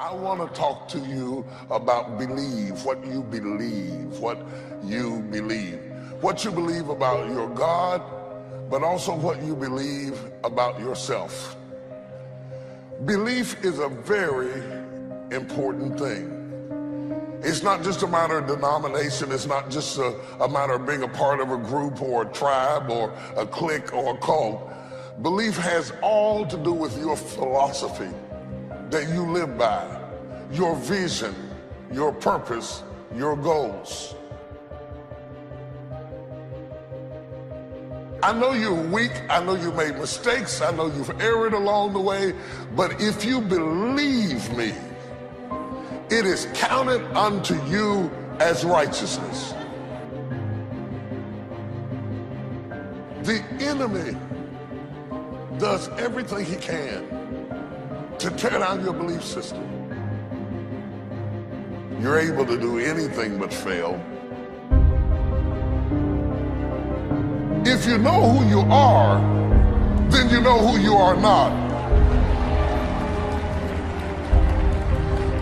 I want to talk to you about believe, what you believe, what you believe. What you believe about your God, but also what you believe about yourself. Belief is a very important thing. It's not just a matter of denomination. It's not just a matter of being a part of a group or a tribe or a clique or a cult. Belief has all to do with your philosophy that you live by, your vision, your purpose, your goals. I know you're weak, I know you made mistakes, I know you've erred along the way, but if you believe me, it is counted unto you as righteousness. The enemy does everything he can to tear down your belief system. You're able to do anything but fail. If you know who you are, then you know who you are not.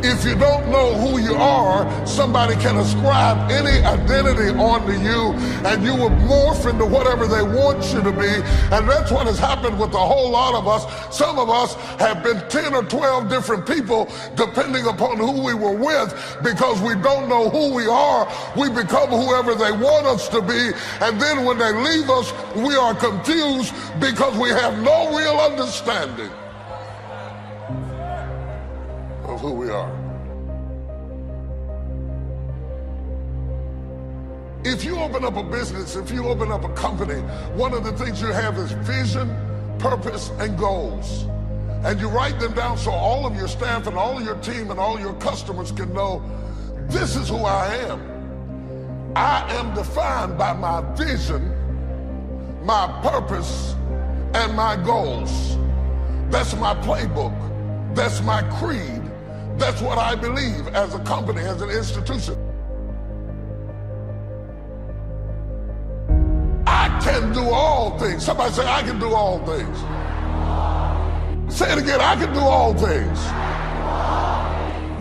If you don't know who you are, somebody can ascribe any identity onto you and you will morph into whatever they want you to be. And that's what has happened with a whole lot of us. Some of us have been 10 or 12 different people depending upon who we were with, because we don't know who we are. We become whoever they want us to be. And then when they leave us, we are confused because we have no real understanding of who we are. If you open up a business, if you open up a company, one of the things you have is vision, purpose, and goals. And you write them down so all of your staff and all of your team and all your customers can know, this is who I am. I am defined by my vision, my purpose, and my goals. That's my playbook. That's my creed. That's what I believe as a company, as an institution. I can do all things. Somebody say, I can do all things. Say it again, I can do all things.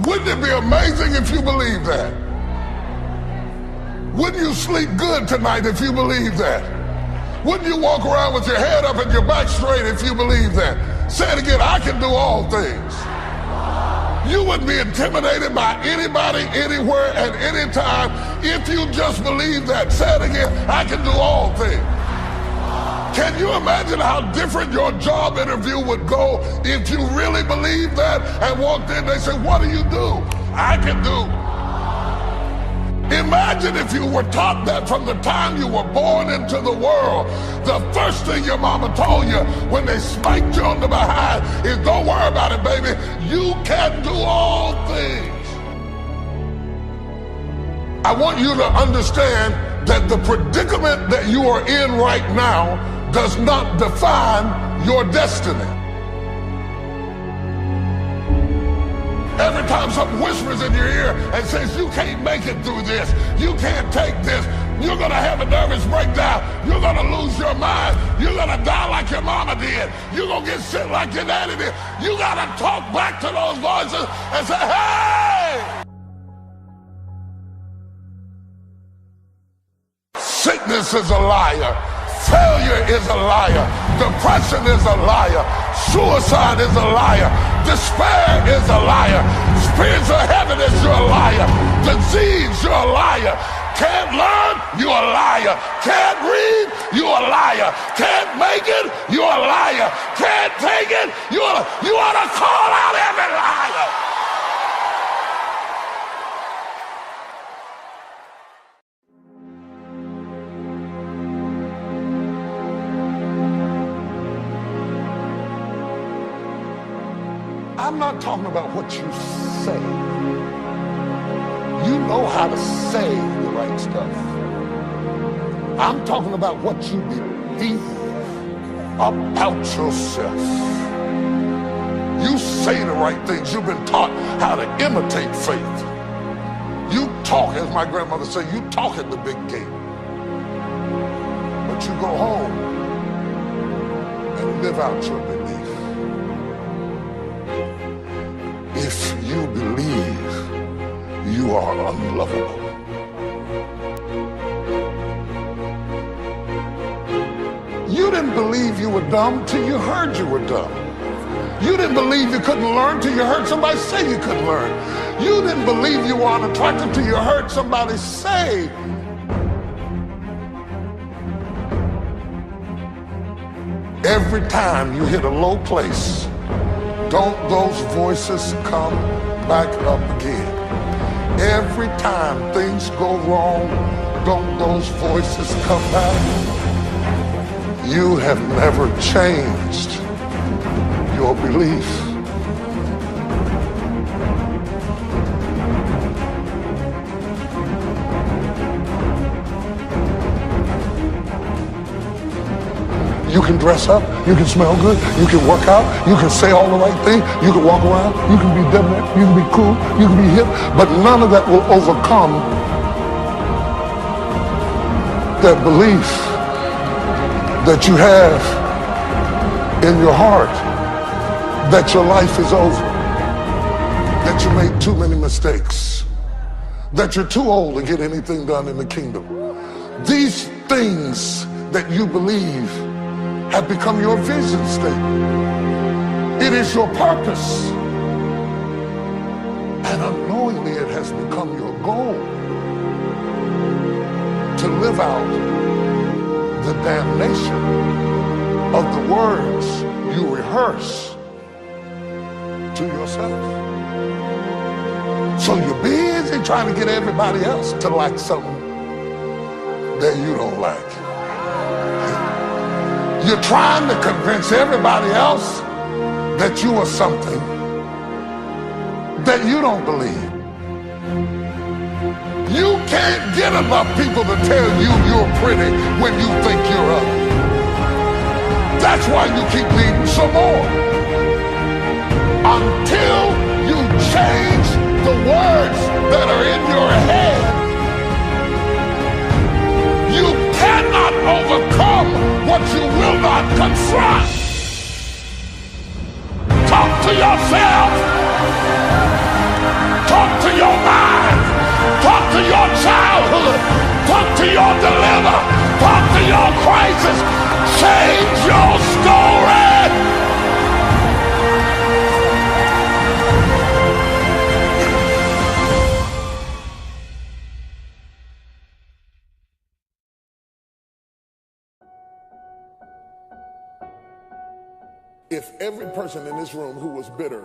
Wouldn't it be amazing if you believe that? Wouldn't you sleep good tonight if you believe that? Wouldn't you walk around with your head up and your back straight if you believe that? Say it again, I can do all things. You wouldn't be intimidated by anybody, anywhere, at any time if you just believe that. Say it again, I can do all things. Can you imagine how different your job interview would go if you really believed that and walked in, they said, what do you do? I can do. Imagine if you were taught that from the time you were born into the world. The first thing your mama told you when they spanked you on the behind is, don't worry about it, baby. You can do all things. I want you to understand that the predicament that you are in right now does not define your destiny. Every time something whispers in your ear and says, you can't make it through this, you can't take this, you're gonna have a nervous breakdown, you're gonna lose your mind, you're gonna die like your mama did, you're gonna get sick like your daddy did, you gotta talk back to those voices and say, hey! Sickness is a liar. Failure is a liar. Depression is a liar. Suicide is a liar. Despair is a liar. Spirits of heaviness, you're a liar. Disease, you're a liar. Can't learn, you're a liar. Can't read, you're a liar. Can't make it, you're a liar. Can't take it, you ought to call out every liar. I'm not talking about what you say. You know how to say the right stuff. I'm talking about what you believe about yourself. You say the right things. You've been taught how to imitate faith. You talk, as my grandmother said, you talk at the big game. But you go home and live out your belief. If you you are unlovable. You didn't believe you were dumb till you heard you were dumb. You didn't believe you couldn't learn till you heard somebody say you couldn't learn. You didn't believe you were unattractive till you heard somebody say. Every time you hit a low place, don't those voices come back up again? Every time things go wrong, don't those voices come back? You have never changed your belief. You can dress up, you can smell good, you can work out, you can say all the right things, you can walk around, you can be debonair, you can be cool, you can be hip, but none of that will overcome that belief that you have in your heart that your life is over, that you made too many mistakes, that you're too old to get anything done in the kingdom. These things that you believe have become your vision statement. It is your purpose. And unknowingly it has become your goal to live out the damnation of the words you rehearse to yourself. So you're busy trying to get everybody else to like something that you don't like. You're trying to convince everybody else that you are something that you don't believe. You can't get enough people to tell you you're pretty when you think you're ugly. That's why you keep needing some more. Until you change the words that are in your head, you cannot overcome what you will not confront. Talk to yourself. Talk to your mind. Talk to your childhood. Talk to your dilemma. Talk to your crisis. Change your story. If every person in this room who was bitter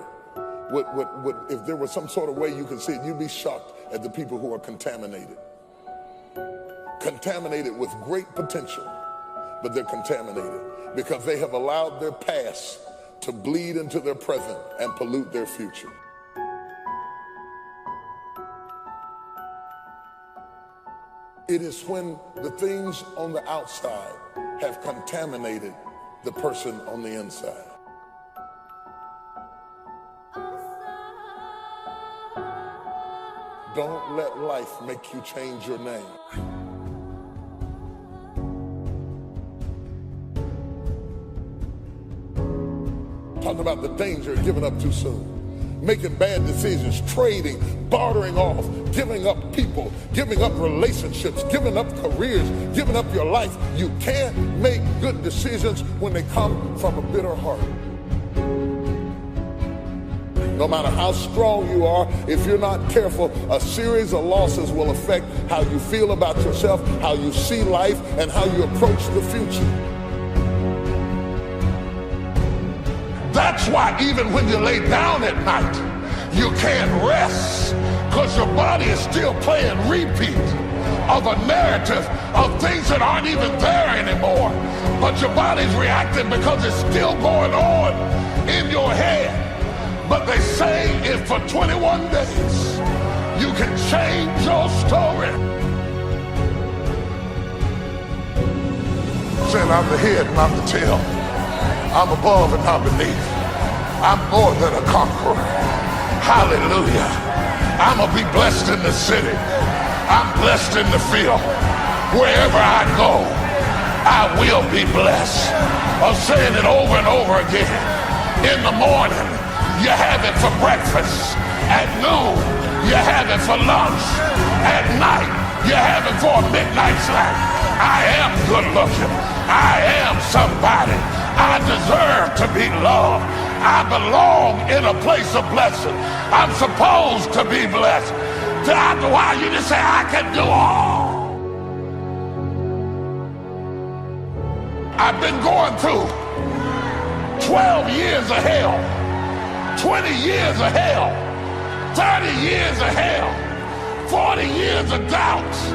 would, if there was some sort of way you could see it, you'd be shocked at the people who are contaminated. Contaminated with great potential, but they're contaminated because they have allowed their past to bleed into their present and pollute their future. It is when the things on the outside have contaminated the person on the inside. Don't let life make you change your name. Talking about the danger of giving up too soon. Making bad decisions, trading, bartering off, giving up people, giving up relationships, giving up careers, giving up your life. You can't make good decisions when they come from a bitter heart. No matter how strong you are, if you're not careful, a series of losses will affect how you feel about yourself, how you see life, and how you approach the future. That's why even when you lay down at night, you can't rest, because your body is still playing repeat of a narrative of things that aren't even there anymore. But your body's reacting because it's still going on in your head. But they say if for 21 days you can change your story. Saying I'm the head, not the tail. I'm above and not beneath. I'm more than a conqueror. Hallelujah. I'm going to be blessed in the city. I'm blessed in the field. Wherever I go, I will be blessed. I'm saying it over and over again. In the morning, you have it for breakfast. At noon, you have it for lunch. At night, you have it for a midnight snack. I am good looking. I am somebody. I deserve to be loved. I belong in a place of blessing. I'm supposed to be blessed. After a while, you just say, I can do all. I've been going through 12 years of hell, 20 years of hell, 30 years of hell, 40 years of doubts,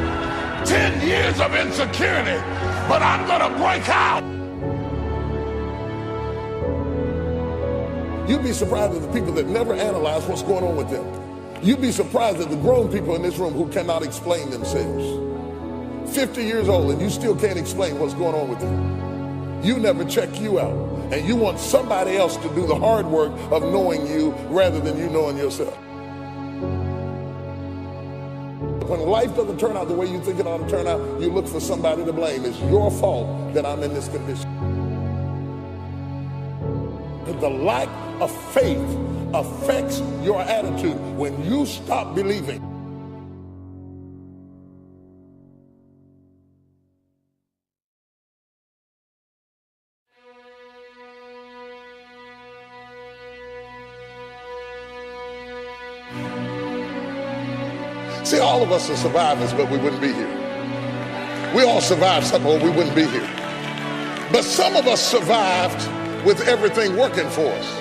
10 years of insecurity, but I'm gonna break out. You'd be surprised at the people that never analyze what's going on with them. You'd be surprised at the grown people in this room who cannot explain themselves. 50 years old and you still can't explain what's going on with you. You never check you out. And you want somebody else to do the hard work of knowing you rather than you knowing yourself. When life doesn't turn out the way you think it ought to turn out, you look for somebody to blame. It's your fault that I'm in this condition. The lack of faith affects your attitude when you stop believing. See, all of us are survivors, but we wouldn't be here. We all survived something or we wouldn't be here. But some of us survived with everything working for us.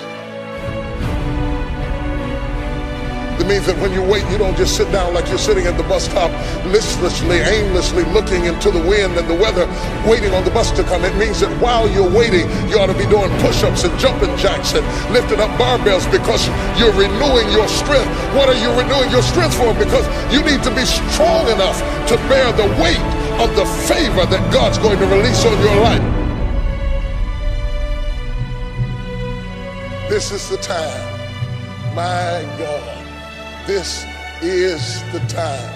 It means that when you wait, you don't just sit down like you're sitting at the bus stop listlessly, aimlessly looking into the wind and the weather, waiting on the bus to come. It means that while you're waiting, you ought to be doing push-ups and jumping jacks and lifting up barbells because you're renewing your strength. What are you renewing your strength for? Because you need to be strong enough to bear the weight of the favor that God's going to release on your life. This is the time. My God. This is the time.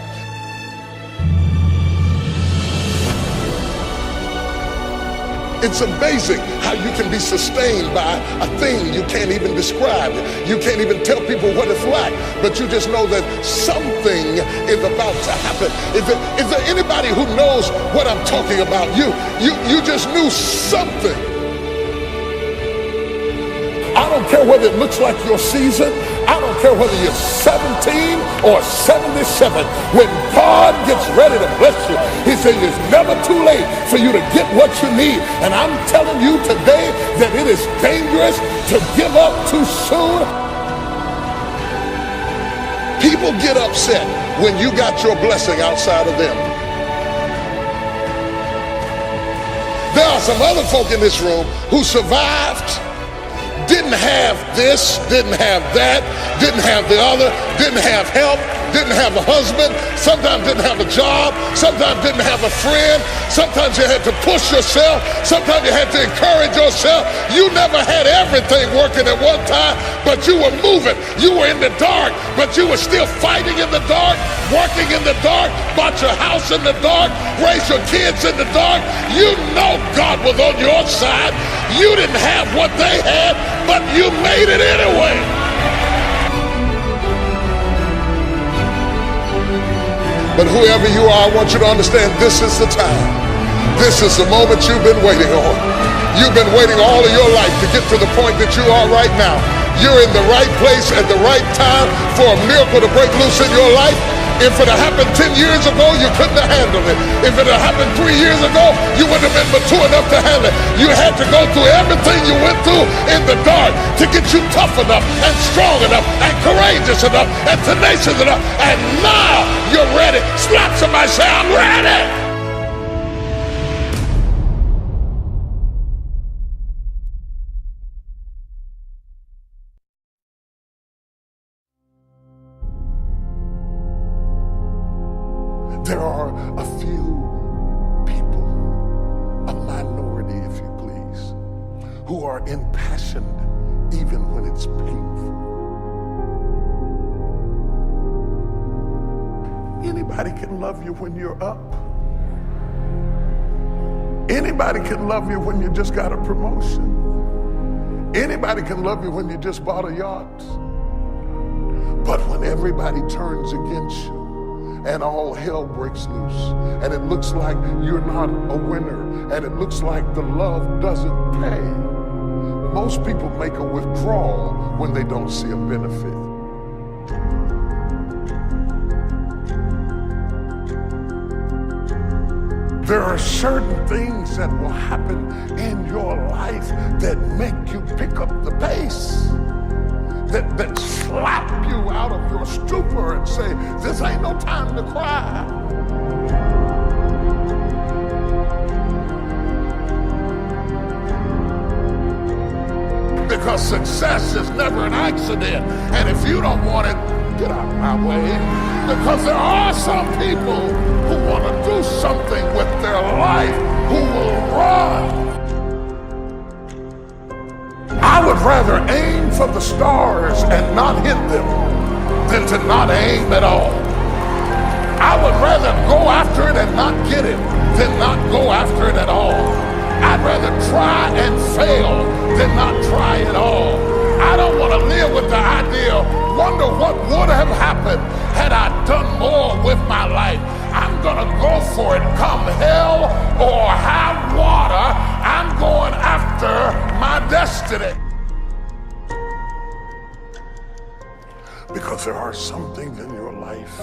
It's amazing how you can be sustained by a thing you can't even describe. You can't even tell people what it's like, but you just know that something is about to happen. Is there anybody who knows what I'm talking about? You just knew something. I don't care whether it looks like your season. I don't care whether you're 17 or 77. When God gets ready to bless you, he says it's never too late for you to get what you need. And I'm telling you today that it is dangerous to give up too soon. People get upset when you got your blessing outside of them. There are some other folk in this room who survived, didn't have this, didn't have that, didn't have the other, didn't have help, didn't have a husband, sometimes didn't have a job, sometimes didn't have a friend, sometimes you had to push yourself, sometimes you had to encourage yourself. You never had everything working at one time, but you were moving. You were in the dark, but you were still fighting in the dark, working in the dark, bought your house in the dark, raised your kids in the dark. You know God was on your side. You didn't have what they had, but you made it anyway. But whoever you are, I want you to understand this is the time. This is the moment you've been waiting on. You've been waiting all of your life to get to the point that you are right now. You're in the right place at the right time for a miracle to break loose in your life. If it had happened 10 years ago, you couldn't have handled it. If it had happened 3 years ago, you wouldn't have been mature enough to handle it. You had to go through everything you went through in the dark to get you tough enough and strong enough and courageous enough and tenacious enough. And now you're ready. Slap somebody, say, I'm ready. There are a few people, a minority if you please, who are impassioned even when it's painful. Anybody can love you when you're up. Anybody can love you when you just got a promotion. Anybody can love you when you just bought a yacht. But when everybody turns against you and all hell breaks loose and it looks like you're not a winner and it looks like the love doesn't pay, most people make a withdrawal when they don't see a benefit. There are certain things that will happen in your life that make you pick up the pace, that slap you out of your stupor and say, this ain't no time to cry. Because success is never an accident. And if you don't want it, get out of my way. Because there are some people who want to do something with their life who will run. I would rather aim for the stars and not hit them than to not aim at all. I would rather go after it and not get it than not go after it at all. I'd rather try and fail than not try at all. I don't want to live with the idea, wonder what would have happened had I done more with my life. I'm going to go for it, come hell or high water. I'm going after my destiny. Because there are some things in your life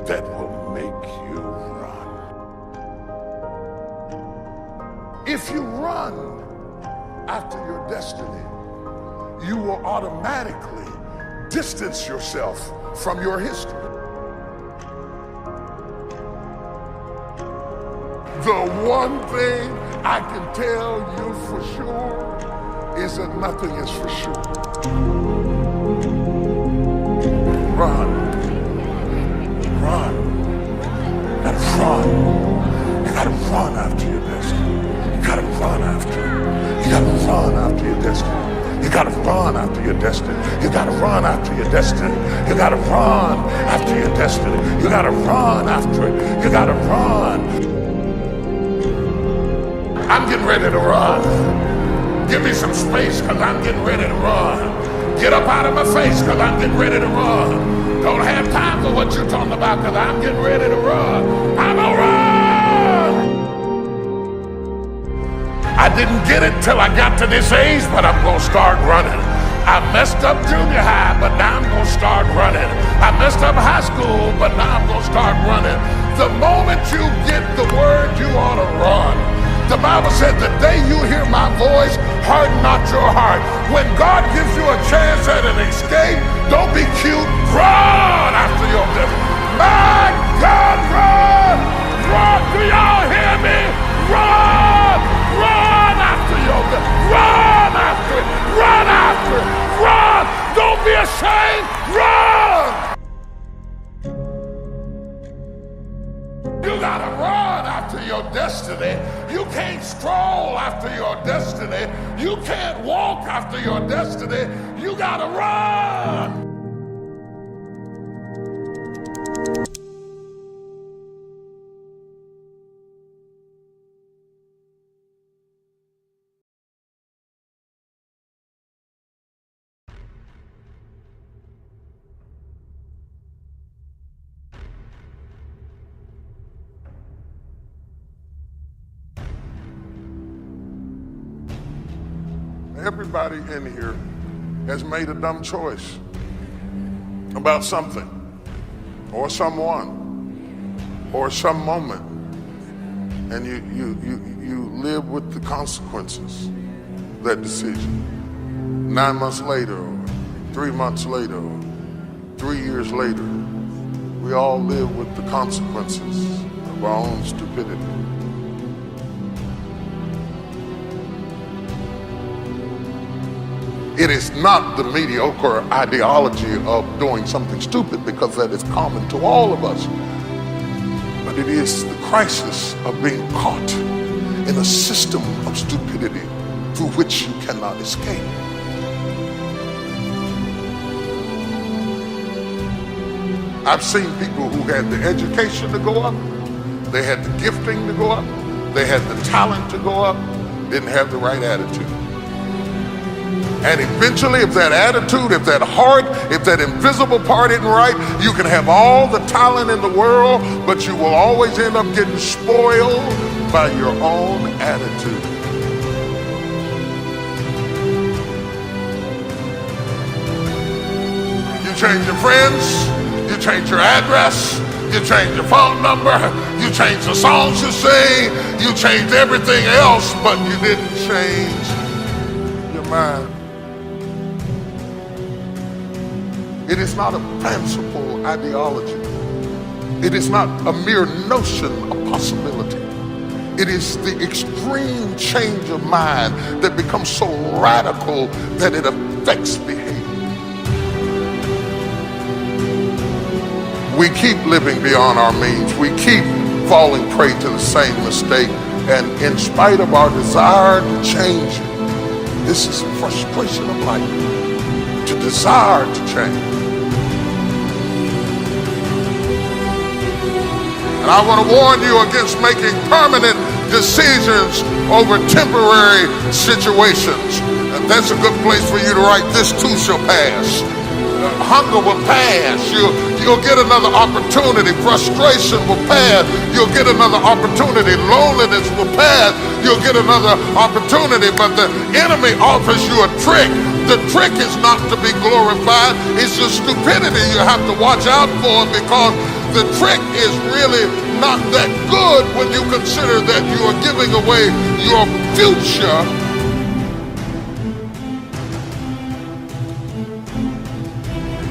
that will make you run. If you run after your destiny, you will automatically distance yourself from your history. The one thing I can tell you for sure is that nothing is for sure. Run. Run. You gotta run. You gotta run after your destiny. You gotta run after it. You gotta run after your destiny. You gotta run after your destiny. You gotta run after your destiny. You gotta run after your destiny. You gotta run after it. You gotta run. I'm getting ready to run. Give me some space because I'm getting ready to run. Get up out of my face because I'm getting ready to run. Don't have time for what you're talking about because I'm getting ready to run. I'm gonna run. I didn't get it till I got to this age, but I'm gonna start running. I messed up junior high, but now I'm gonna start running. I messed up high school, but now I'm gonna start running. The moment you get the word, you ought to run. The Bible said, the day you hear my voice, harden not your heart. When God gives you a chance at an escape, don't be cute. Run after your destiny. My God, run! Run! Do y'all hear me? Run! Run after your destiny. Run after it. Run after it. Run! Don't be ashamed. Run! You gotta run after your destiny. You can't stroll after your destiny. You can't walk after your destiny. You gotta run. Everybody in here has made a dumb choice about something or someone or some moment, and you live with the consequences of that decision. 9 months later, or 3 months later, or 3 years later, we all live with the consequences of our own stupidity. It is not the mediocre ideology of doing something stupid, because that is common to all of us. But it is the crisis of being caught in a system of stupidity through which you cannot escape. I've seen people who had the education to go up, they had the gifting to go up, they had the talent to go up, didn't have the right attitude. And eventually, if that attitude, if that heart, if that invisible part isn't right, you can have all the talent in the world, but you will always end up getting spoiled by your own attitude. You change your friends, you change your address, you change your phone number, you change the songs you sing, you change everything else, but you didn't change your mind. It is not a fanciful ideology. It is not a mere notion, a possibility. It is the extreme change of mind that becomes so radical that it affects behavior. We keep living beyond our means. We keep falling prey to the same mistake. And in spite of our desire to change it, this is the frustration of life, to desire to change. And I want to warn you against making permanent decisions over temporary situations. And that's a good place for you to write, "This too shall pass." Hunger will pass. You'll get another opportunity. Frustration will pass. You'll get another opportunity. Loneliness will pass. You'll get another opportunity. But the enemy offers you a trick. The trick is not to be glorified. It's the stupidity you have to watch out for, because the trick is really not that good when you consider that you are giving away your future.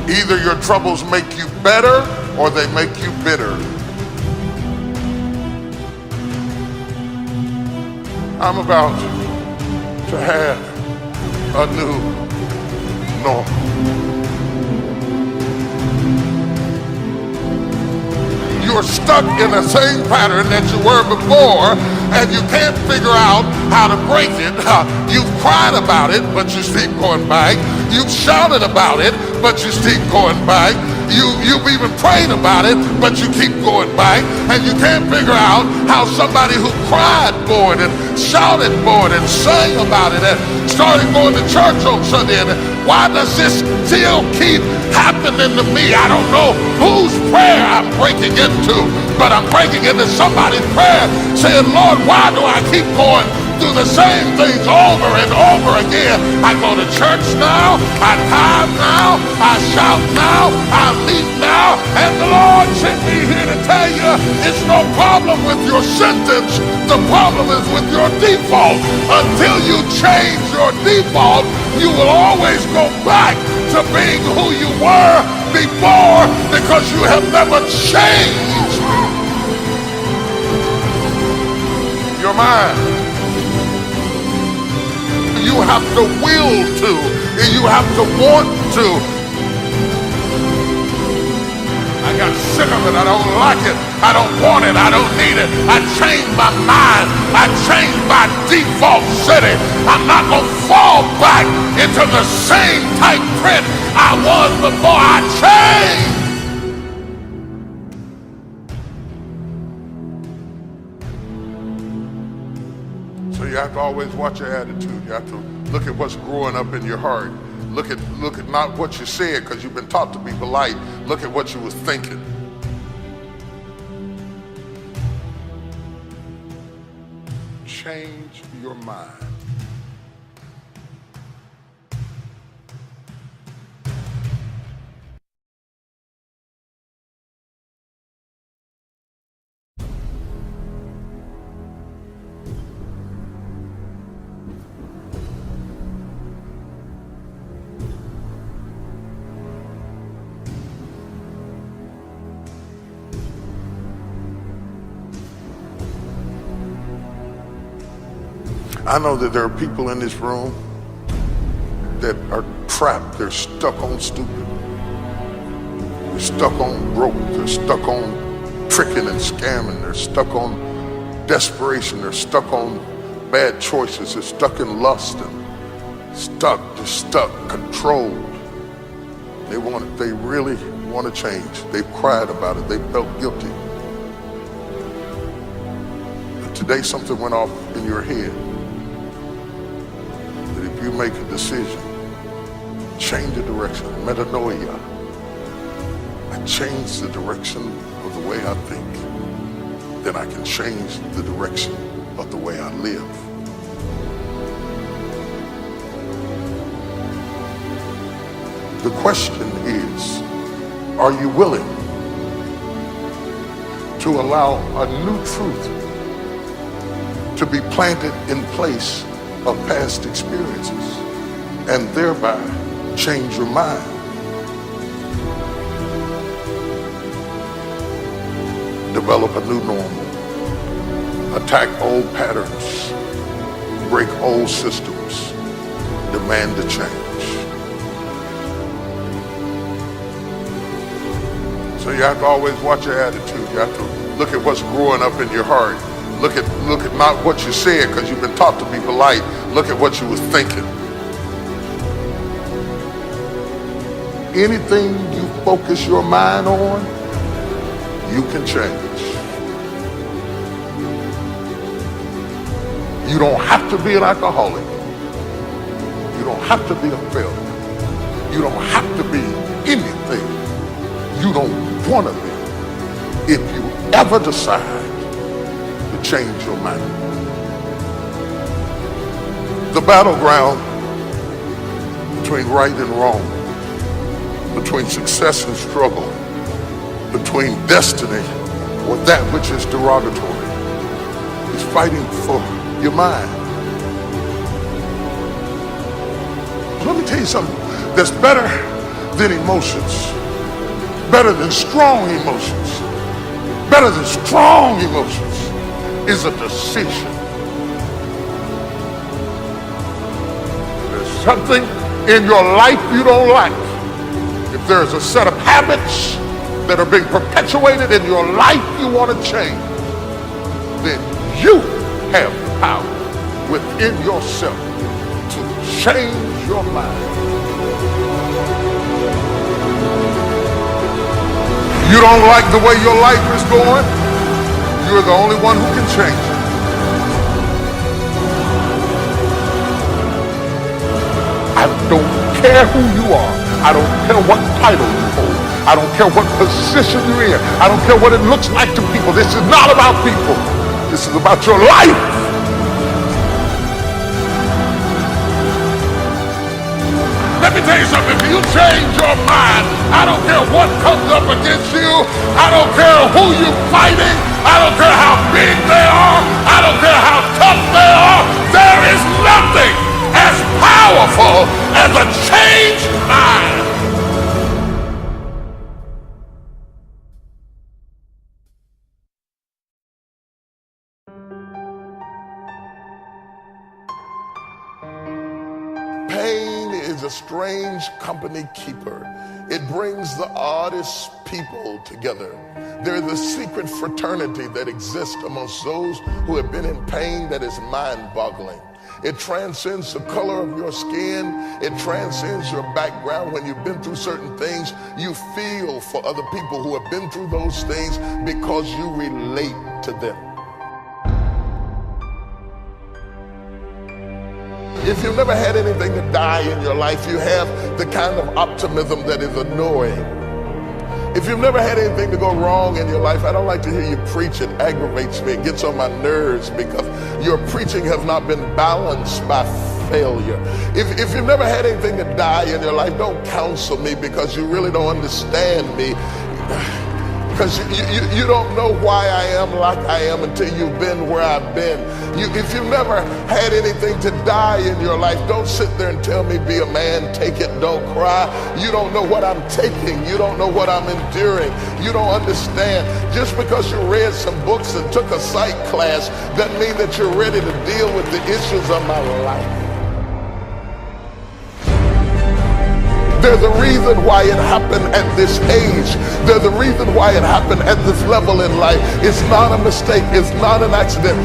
Either your troubles make you better or they make you bitter. I'm about to have a new normal. You're stuck in the same pattern that you were before, and you can't figure out how to break it. You've cried about it, but you keep going back. You've shouted about it, but you keep going back. You've even prayed about it, but you keep going back. And you can't figure out how somebody who cried for it and shouted for it and sang about it and started going to church on Sunday, and why does this still keep happening to me? I don't know whose prayer I'm breaking into, but I'm breaking into somebody's prayer saying, "Lord, why do I keep going through the same things over and over again? I go to church now, I tithe now, I shout now, I leap now, and the Lord sent me here to tell you it's no problem with your sentence. The problem is with your default. Until you change your default, you will always go back to being who you were before, because you have never changed your mind. You have to will to, and you have to want to. I got sick of it. I don't like it. I don't want it. I don't need it. I changed my mind. I changed my default setting. I'm not going to fall back into the same type print I was before I changed. So you have to always watch your attitude. You have to look at what's growing up in your heart. Look at not what you said, because you've been taught to be polite. Look at what you was thinking. Change your mind. I know that there are people in this room that are trapped. They're stuck on stupid. They're stuck on broke. They're stuck on tricking and scamming. They're stuck on desperation. They're stuck on bad choices. They're stuck in lust and they're stuck, controlled. They really want to change. They've cried about it. They felt guilty. But today something went off in your head. If you make a decision, change the direction, metanoia. I change the direction of the way I think, then I can change the direction of the way I live. The question is, are you willing to allow a new truth to be planted in place of past experiences and thereby change your mind? Develop a new normal, attack old patterns, break old systems, demand a change. So you have to always watch your attitude. You have to look at what's growing up in your heart. Look at not what you said because you've been taught to be polite. Look at what you was thinking. Anything you focus your mind on, you can change. You don't have to be an alcoholic. You don't have to be a failure. You don't have to be anything you don't want to be if you ever decide to change your mind. The battleground between right and wrong, between success and struggle, between destiny or that which is derogatory, is fighting for your mind. Let me tell you something that's better than emotions, better than strong emotions, better than strong emotions is a decision. There's something in your life you don't like. If there's a set of habits that are being perpetuated in your life you want to change, then you have the power within yourself to change your mind. You don't like the way your life is going, you're the only one who can change it. I don't care who you are. I don't care what title you hold. I don't care what position you're in. I don't care what it looks like to people. This is not about people. This is about your life. Let me tell you something. If you change your mind, I don't care what comes up against you. I don't care who you're fighting. I don't care how big they are. I don't care how tough they are. There is nothing as powerful as a changed mind. Pain is a strange company keeper. It brings the oddest people together. There is a secret fraternity that exists amongst those who have been in pain that is mind-boggling. It transcends the color of your skin. It transcends your background. When you've been through certain things, you feel for other people who have been through those things because you relate to them. If you've never had anything to die in your life, you have the kind of optimism that is annoying. If you've never had anything to go wrong in your life, I don't like to hear you preach. It aggravates me. It gets on my nerves because your preaching has not been balanced by failure. If you've never had anything to die in your life, don't counsel me because you really don't understand me. Because you don't know why I am like I am until you've been where I've been. If you've never had anything to die in your life, don't sit there and tell me be a man, take it, don't cry. You don't know what I'm taking. You don't know what I'm enduring. You don't understand. Just because you read some books and took a psych class doesn't mean that you're ready to deal with the issues of my life. There's a reason why it happened at this age. There's a reason why it happened at this level in life. It's not a mistake. It's not an accident.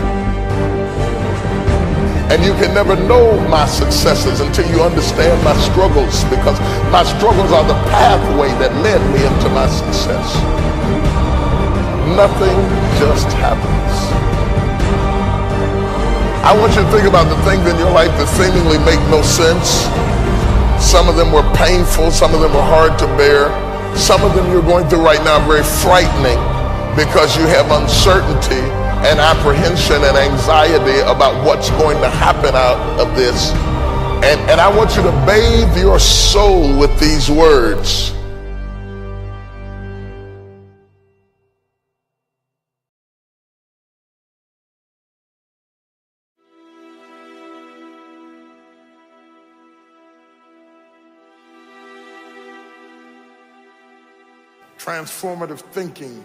And you can never know my successes until you understand my struggles, because my struggles are the pathway that led me into my success. Nothing just happens. I want you to think about the things in your life that seemingly make no sense. Some of them were painful, some of them were hard to bear. Some of them you're going through right now very frightening because you have uncertainty and apprehension and anxiety about what's going to happen out of this. And I want you to bathe your soul with these words. Transformative thinking.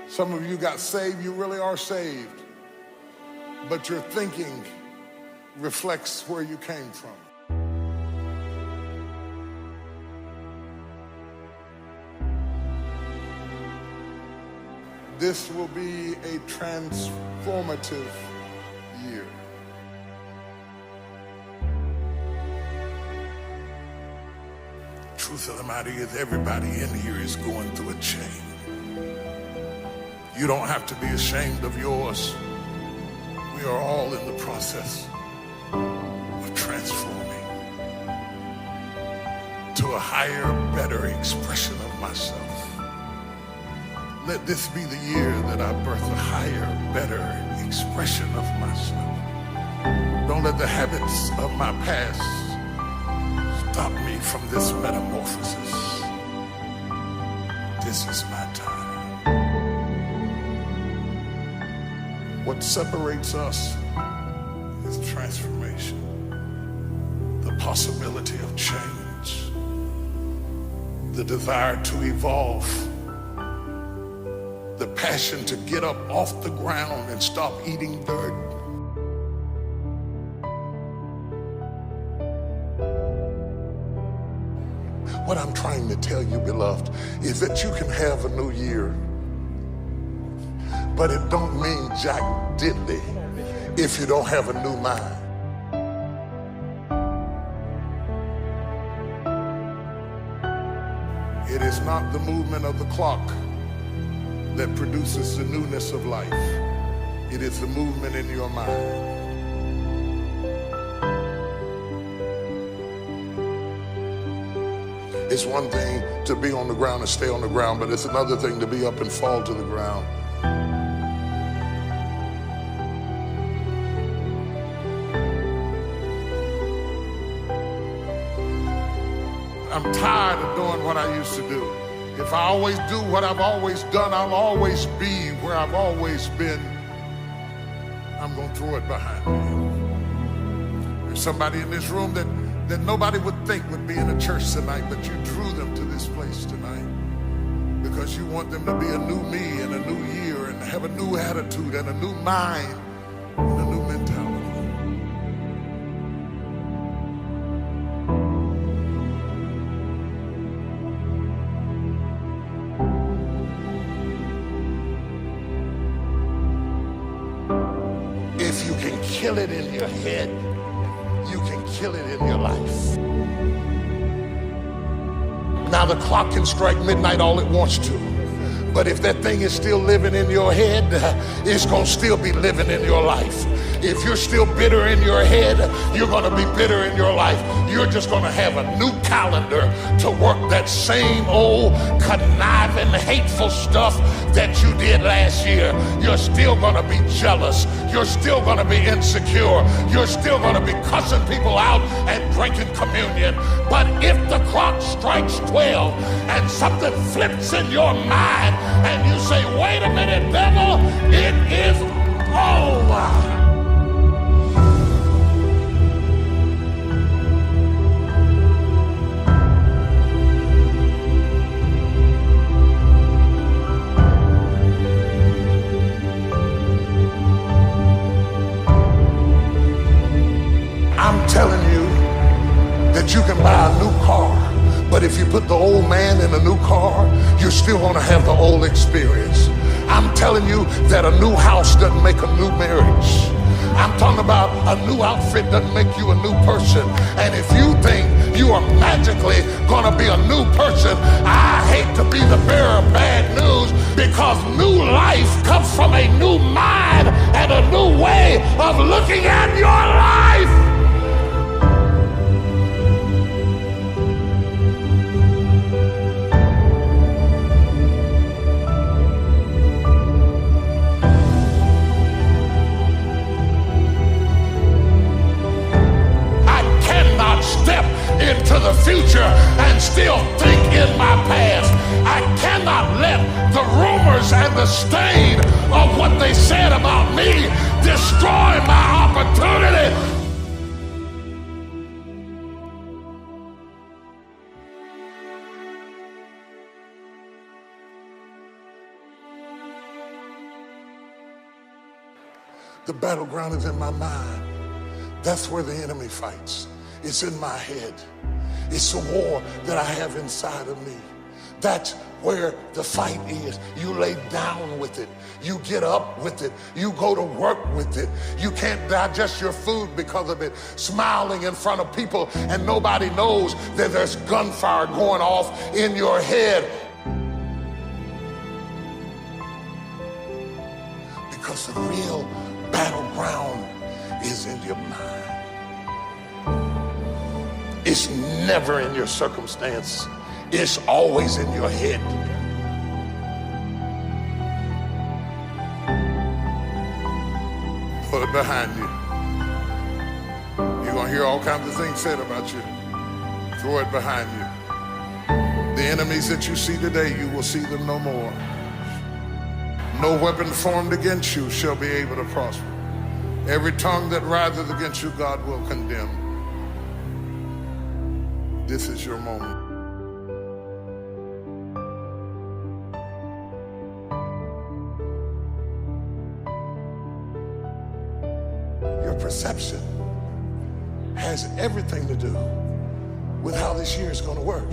Some of you got saved, you really are saved, but your thinking reflects where you came from. This will be a transformative year. Truth of the matter is, everybody in here is going through a change. You don't have to be ashamed of yours. We are all in the process of transforming to a higher, better expression of myself. Let this be the year that I birth a higher, better expression of myself. Don't let the habits of my past stop me from this metamorphosis. This is my time. What separates us is transformation, the possibility of change, the desire to evolve, the passion to get up off the ground and stop eating dirt. What I'm trying to tell you, beloved, is that you can have a new year, but it don't mean jack diddly if you don't have a new mind. It is not the movement of the clock that produces the newness of life. It is the movement in your mind. It's one thing to be on the ground and stay on the ground, but it's another thing to be up and fall to the ground. I'm tired of doing what I used to do. If I always do what I've always done, I'll always be where I've always been. I'm going to throw it behind me. There's somebody in this room that nobody would think would be in a church tonight, but you drew them to this place tonight because you want them to be a new me and a new year and have a new attitude and a new mind and a new mentality. If you can kill it in your head, you can kill it in your life. Now the clock can strike midnight all it wants to, but if that thing is still living in your head, it's gonna still be living in your life. If you're still bitter in your head, you're gonna be bitter in your life. You're just gonna have a new calendar to work that same old conniving, hateful stuff that you did last year. You're still gonna be jealous. You're still gonna be insecure. You're still gonna be cussing people out and drinking communion. But if the clock strikes 12 and something flips in your mind and you say, wait a minute, devil, it is over. I'm telling you that you can buy a new car, but if you put the old man in a new car, you're still gonna have the old experience. I'm telling you that a new house doesn't make a new marriage. I'm talking about a new outfit doesn't make you a new person. And if you think you are magically going to be a new person, I hate to be the bearer of bad news, because new life comes from a new mind and a new way of looking at your life. Step into the future and still think in my past. I cannot let the rumors and the stain of what they said about me destroy my opportunity. The battleground is in my mind. That's where the enemy fights. It's in my head. It's a war that I have inside of me. That's where the fight is. You lay down with it. You get up with it. You go to work with it. You can't digest your food because of it. Smiling in front of people and nobody knows that there's gunfire going off in your head. Because the real battleground is in your mind. It's never in your circumstance. It's always in your head. Put it behind you. You're going to hear all kinds of things said about you. Throw it behind you. The enemies that you see today, you will see them no more. No weapon formed against you shall be able to prosper. Every tongue that riseth against you, God will condemn. This is your moment. Your perception has everything to do with how this year is going to work.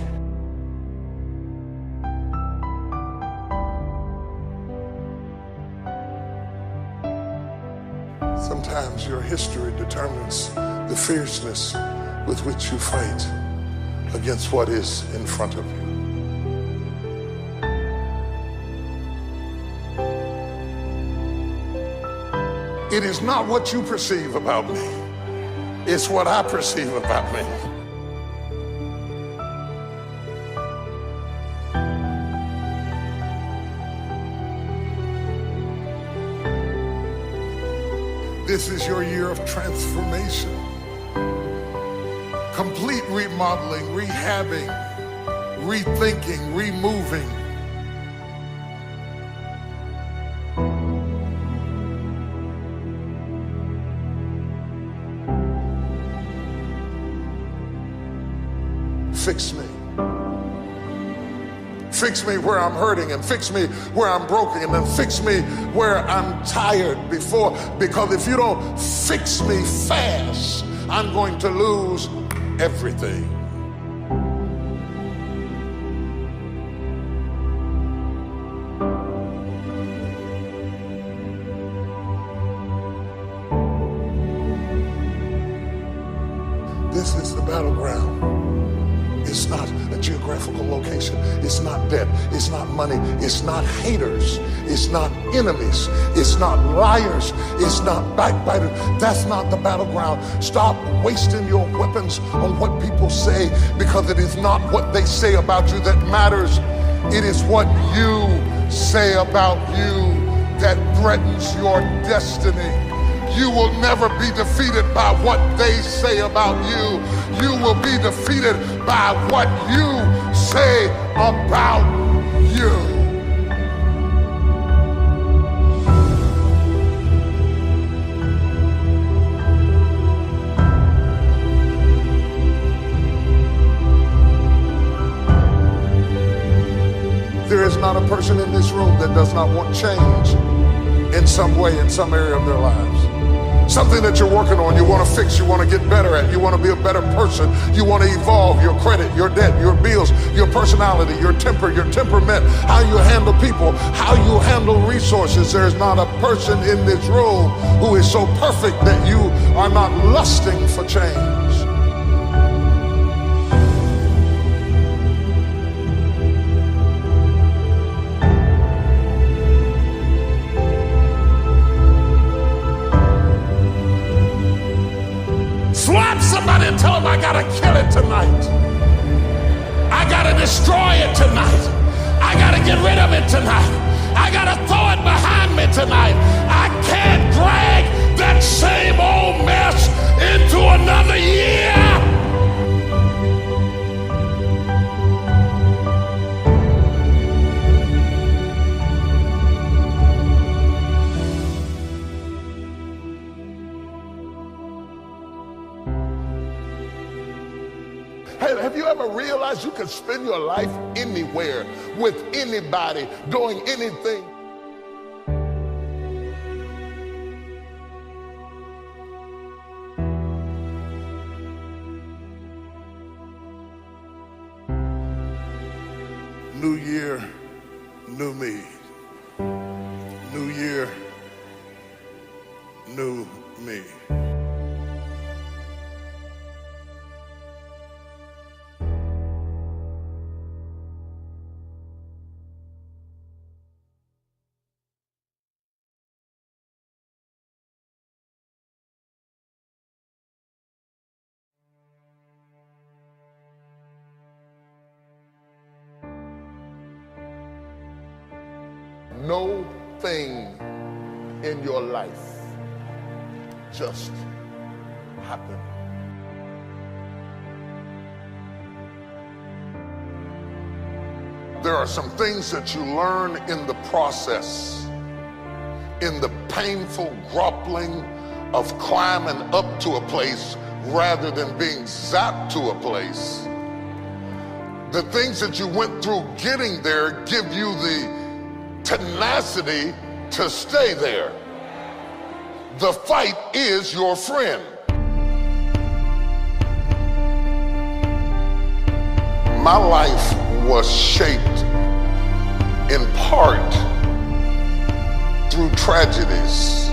Sometimes your history determines the fierceness with which you fight against what is in front of you. It is not what you perceive about me. It's what I perceive about me. This is your year of transformation. Complete remodeling, rehabbing, rethinking, removing. Fix me. Fix me where I'm hurting, and fix me where I'm broken, and then fix me where I'm tired before, because if you don't fix me fast, I'm going to lose everything. This is the battleground. It's not a geographical location. It's not debt. It's not money. It's not haters. It's not enemies. It's not liars. It's not backbiters. That's not the battleground. Stop wasting your weapons on what people say, because it is not what they say about you that matters. It is what you say about you that threatens your destiny. You will never be defeated by what they say about you. You will be defeated by what you say about you. There is not a person in this room that does not want change in some way, in some area of their lives. something that you're working on, you want to fix, you want to get better at, you want to be a better person, you want to evolve your credit, your debt, your bills, your personality, your temper, your temperament, how you handle people, how you handle resources. There's not a person in this room who is so perfect that you are not lusting for change. Slap somebody and tell them, I gotta kill it tonight. I gotta destroy it tonight. I gotta get rid of it tonight. I gotta throw it behind me tonight. I can't drag that same old mess into another year. Hey, have you ever realized you could spend your life anywhere with anybody doing anything? New year, new me. New year, new me. No thing in your life just happened. There are some things that you learn in the process, in the painful grappling of climbing up to a place rather than being zapped to a place. The things that you went through getting there give you the tenacity to stay there. The fight is your friend. My life was shaped in part through tragedies.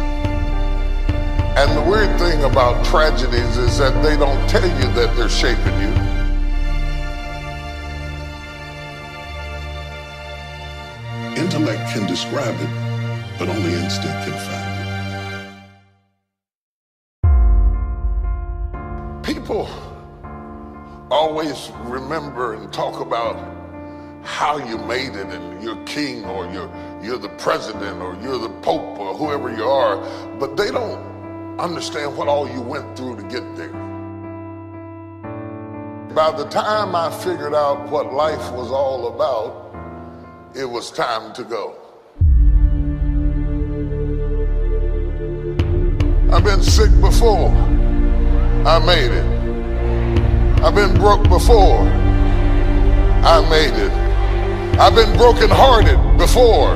And the weird thing about tragedies is that they don't tell you that they're shaping you. Intellect can describe it, but only instinct can find it. People always remember and talk about how you made it and you're king or you're the president or you're the pope or whoever you are, but they don't understand what all you went through to get there. By the time I figured out what life was all about, it was time to go. I've been sick before. I made it. I've been broke before. I made it. I've been brokenhearted before.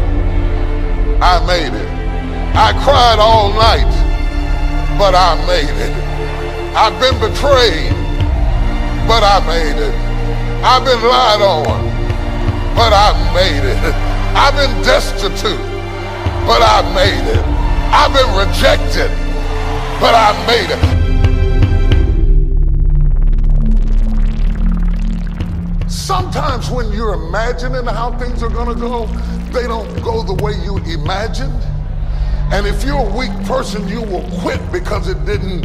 I made it. I cried all night, but I made it. I've been betrayed, but I made it. I've been lied on, but I made it. I've been destitute, but I made it. I've been rejected, but I made it. Sometimes when you're imagining how things are gonna go, they don't go the way you imagined. And if you're a weak person, you will quit because it didn't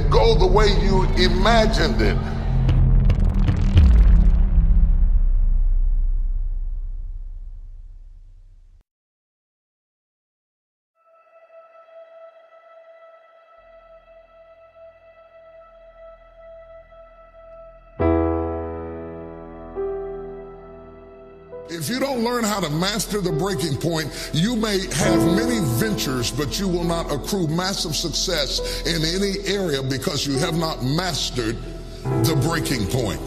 go the way you imagined it. If you don't learn how to master the breaking point, you may have many ventures, but you will not accrue massive success in any area because you have not mastered the breaking point.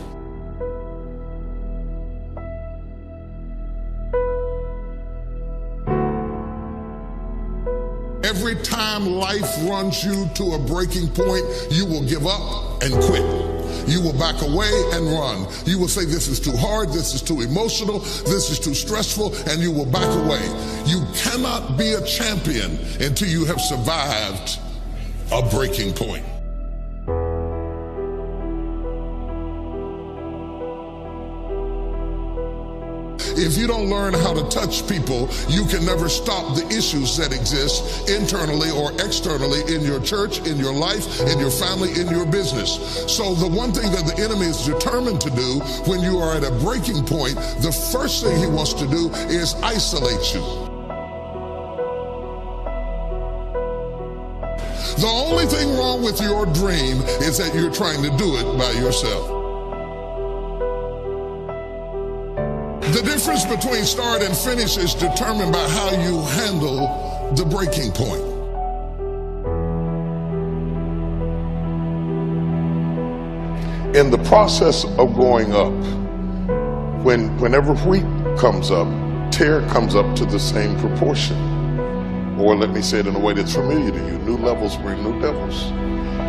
Every time time life runs you to a breaking point, you will give up and quit. You will back away and run. You will say, this is too hard, this is too emotional, this is too stressful, and you will back away. You cannot be a champion until you have survived a breaking point. If you don't learn how to touch people, you can never stop the issues that exist internally or externally in your church, in your life, in your family, in your business. So the one thing that the enemy is determined to do when you are at a breaking point, the first thing he wants to do is isolate you. The only thing wrong with your dream is that you're trying to do it by yourself. The difference between start and finish is determined by how you handle the breaking point. In the process of going up, whenever wheat comes up, tear comes up to the same proportion. Or let me say it in a way that's familiar to you, new levels bring new devils.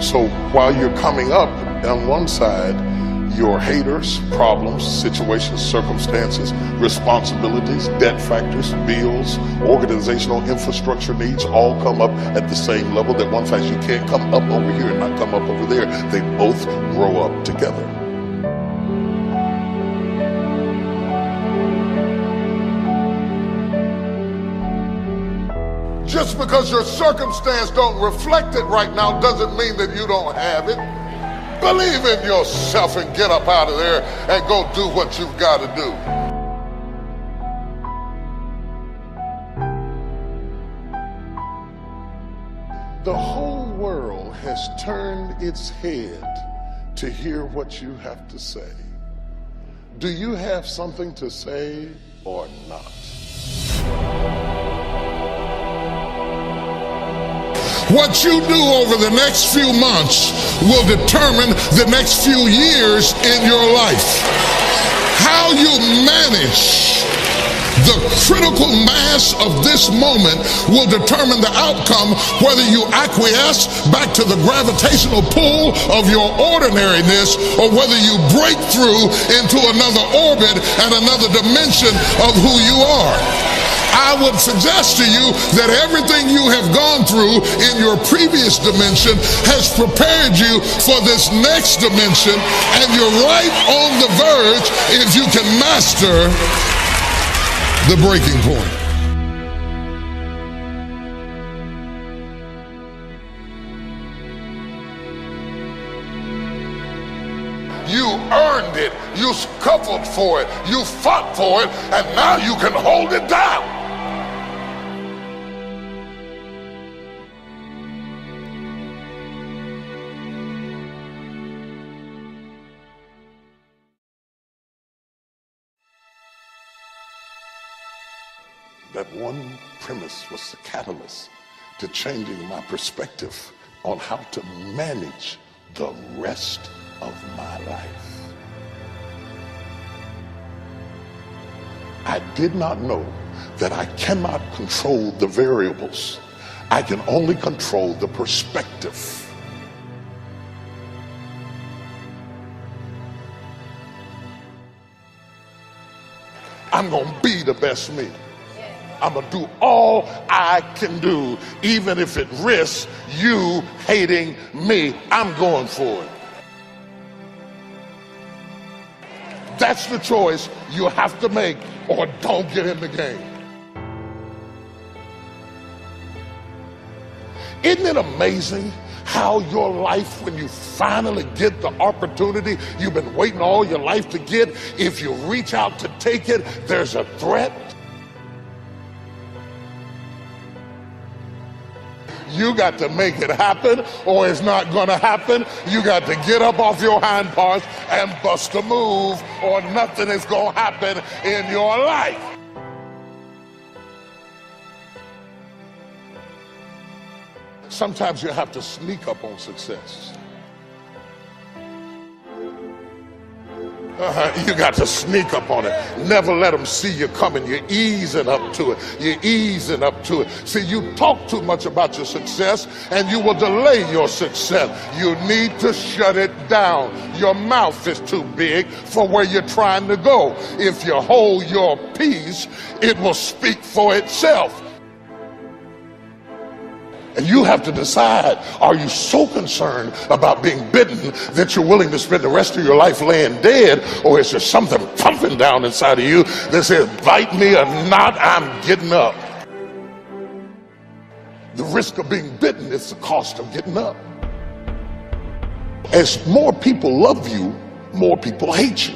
So while you're coming up on one side, your haters, problems, situations, circumstances, responsibilities, debt factors, bills, organizational infrastructure needs all come up at the same level. That one fact, you can't come up over here and not come up over there. They both grow up together. Just because your circumstance don't reflect it right now doesn't mean that you don't have it. Believe in yourself and get up out of there and go do what you've got to do. The whole world has turned its head to hear what you have to say. Do you have something to say or not? What you do over the next few months will determine the next few years in your life. How you manage the critical mass of this moment will determine the outcome, whether you acquiesce back to the gravitational pull of your ordinariness or whether you break through into another orbit and another dimension of who you are. I would suggest to you that everything you have gone through in your previous dimension has prepared you for this next dimension, and you're right on the verge if you can master the breaking point. You earned it, you scuffled for it, you fought for it, and now you can hold it down. That one premise was the catalyst to changing my perspective on how to manage the rest of my life. I did not know that I cannot control the variables. I can only control the perspective. I'm gonna be the best me. I'm gonna do all I can do, even if it risks you hating me. I'm going for it. That's the choice you have to make, or don't get in the game. Isn't it amazing how your life, when you finally get the opportunity you've been waiting all your life to get, if you reach out to take it, there's a threat? You got to make it happen, or it's not gonna happen. You got to get up off your hind parts and bust a move, or nothing is gonna happen in your life. Sometimes you have to sneak up on success. You got to sneak up on it. Never let them see you coming. You're easing up to it. You're easing up to it. See, you talk too much about your success and you will delay your success. You need to shut it down. Your mouth is too big for where you're trying to go. If you hold your peace, it will speak for itself. And you have to decide, are you so concerned about being bitten that you're willing to spend the rest of your life laying dead, or is there something pumping down inside of you that says, bite me or not, I'm getting up? The risk of being bitten is the cost of getting up. As more people love you, more people hate you.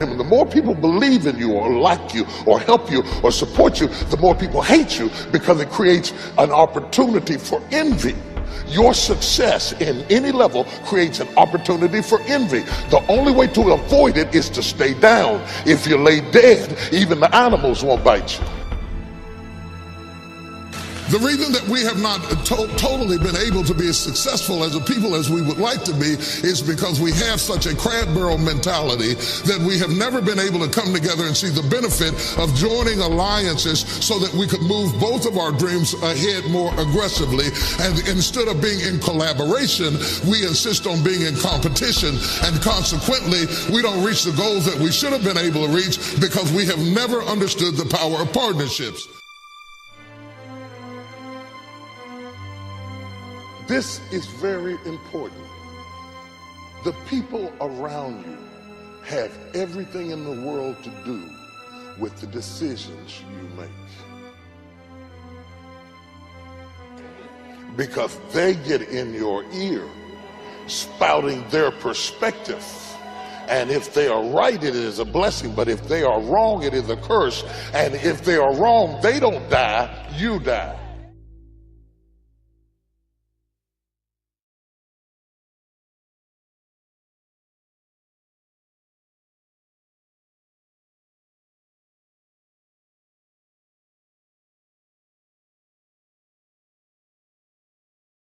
And the more people believe in you or like you or help you or support you, the more people hate you, because it creates an opportunity for envy. Your success in any level creates an opportunity for envy. The only way to avoid it is to stay down. If you lay dead, even the animals won't bite you. The reason that we have not totally been able to be as successful as a people as we would like to be is because we have such a crab barrel mentality that we have never been able to come together and see the benefit of joining alliances so that we could move both of our dreams ahead more aggressively. And instead of being in collaboration, we insist on being in competition. And consequently, we don't reach the goals that we should have been able to reach because we have never understood the power of partnerships. This is very important. The people around you have everything in the world to do with the decisions you make. Because they get in your ear spouting their perspective. And if they are right, it is a blessing. But if they are wrong, it is a curse. And if they are wrong, they don't die, you die.